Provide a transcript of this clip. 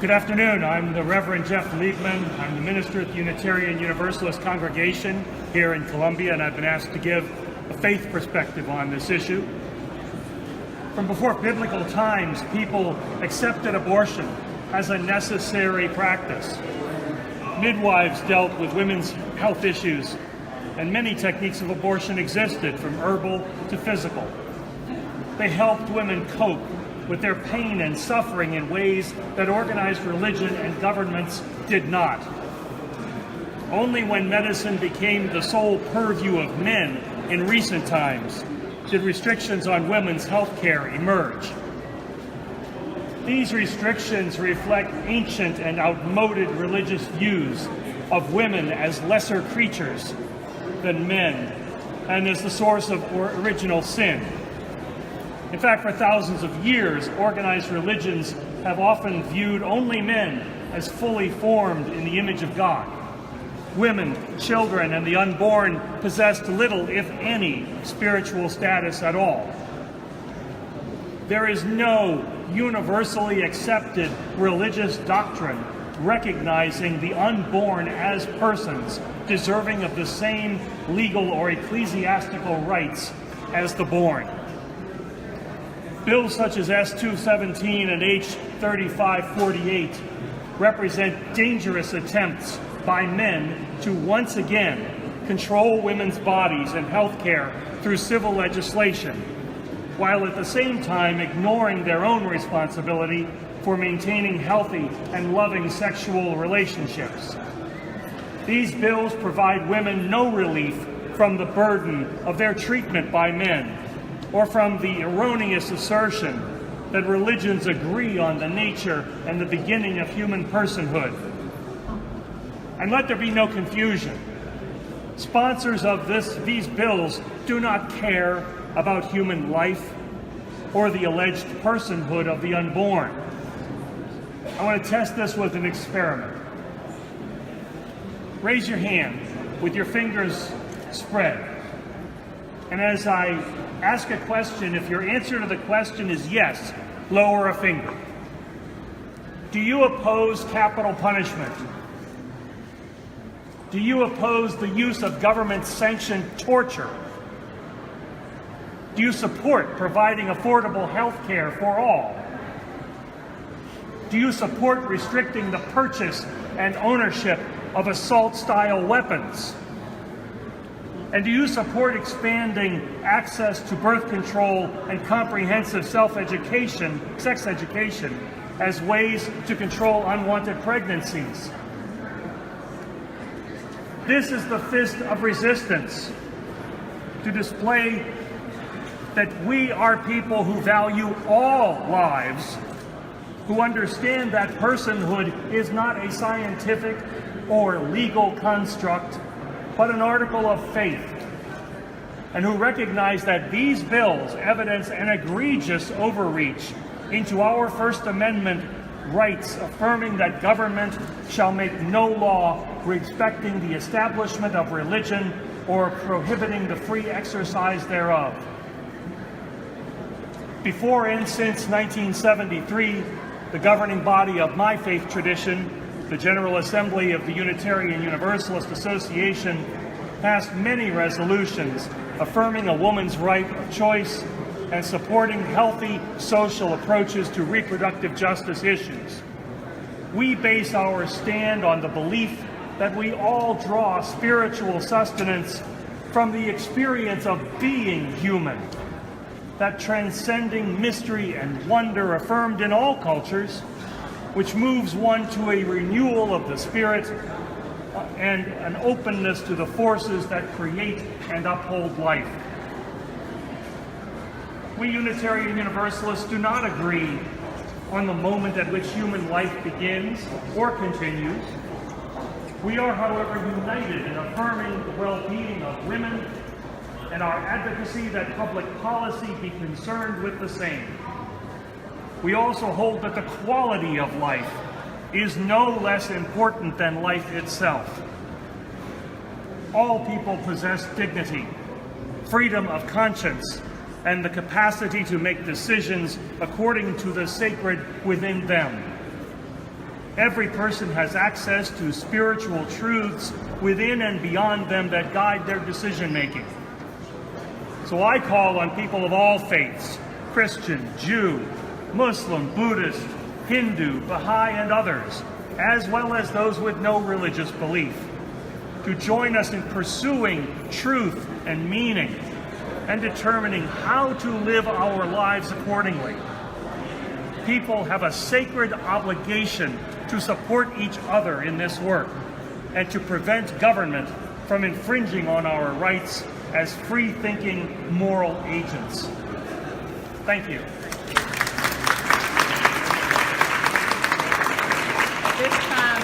Good afternoon. I'm the Reverend Jeff Liebman. I'm the minister at the Unitarian Universalist congregation here in Columbia, and I've been asked to give a faith perspective on this issue. From before biblical times, people accepted abortion as a necessary practice. Midwives dealt with women's health issues, and many techniques of abortion existed, from herbal to physical. They helped women cope with their pain and suffering in ways that organized religion and governments did not. Only when medicine became the sole purview of men in recent times did restrictions on women's health care emerge. These restrictions reflect ancient and outmoded religious views of women as lesser creatures than men and as the source of original sin. In fact, for thousands of years, organized religions have often viewed only men as fully formed in the image of God. Women, children, and the unborn possessed little, if any, spiritual status at all. There is no universally accepted religious doctrine recognizing the unborn as persons deserving of the same legal or ecclesiastical rights as the born. Bills such as S-217 and H-3548 represent dangerous attempts by men to once again control women's bodies and health care through civil legislation, while at the same time ignoring their own responsibility for maintaining healthy and loving sexual relationships. These bills provide women no relief from the burden of their treatment by men, or from the erroneous assertion that religions agree on the nature and the beginning of human personhood. And let there be no confusion. Sponsors of these bills do not care about human life or the alleged personhood of the unborn. I want to test this with an experiment. Raise your hand with your fingers spread. And as I ask a question, if your answer to the question is yes, lower a finger. Do you oppose capital punishment? Do you oppose the use of government-sanctioned torture? Do you support providing affordable health care for all? Do you support restricting the purchase and ownership of assault-style weapons? And do you support expanding access to birth control and comprehensive sex education, as ways to control unwanted pregnancies? This is the fist of resistance to display that we are people who value all lives, who understand that personhood is not a scientific or legal construct, but an article of faith, and who recognize that these bills evidence an egregious overreach into our First Amendment rights, affirming that government shall make no law respecting the establishment of religion or prohibiting the free exercise thereof. Before and since 1973, the governing body of my faith tradition, the General Assembly of the Unitarian Universalist Association, passed many resolutions affirming a woman's right of choice and supporting healthy social approaches to reproductive justice issues. We base our stand on the belief that we all draw spiritual sustenance from the experience of being human, that transcending mystery and wonder affirmed in all cultures, which moves one to a renewal of the spirit and an openness to the forces that create and uphold life. We Unitarian Universalists do not agree on the moment at which human life begins or continues. We are, however, united in affirming the well-being of women and our advocacy that public policy be concerned with the same. We also hold that the quality of life is no less important than life itself. All people possess dignity, freedom of conscience, and the capacity to make decisions according to the sacred within them. Every person has access to spiritual truths within and beyond them that guide their decision-making. So I call on people of all faiths, Christian, Jew, Muslim, Buddhist, Hindu, Baha'i, and others, as well as those with no religious belief, to join us in pursuing truth and meaning and determining how to live our lives accordingly. People have a sacred obligation to support each other in this work and to prevent government from infringing on our rights as free-thinking moral agents. Thank you. At this time,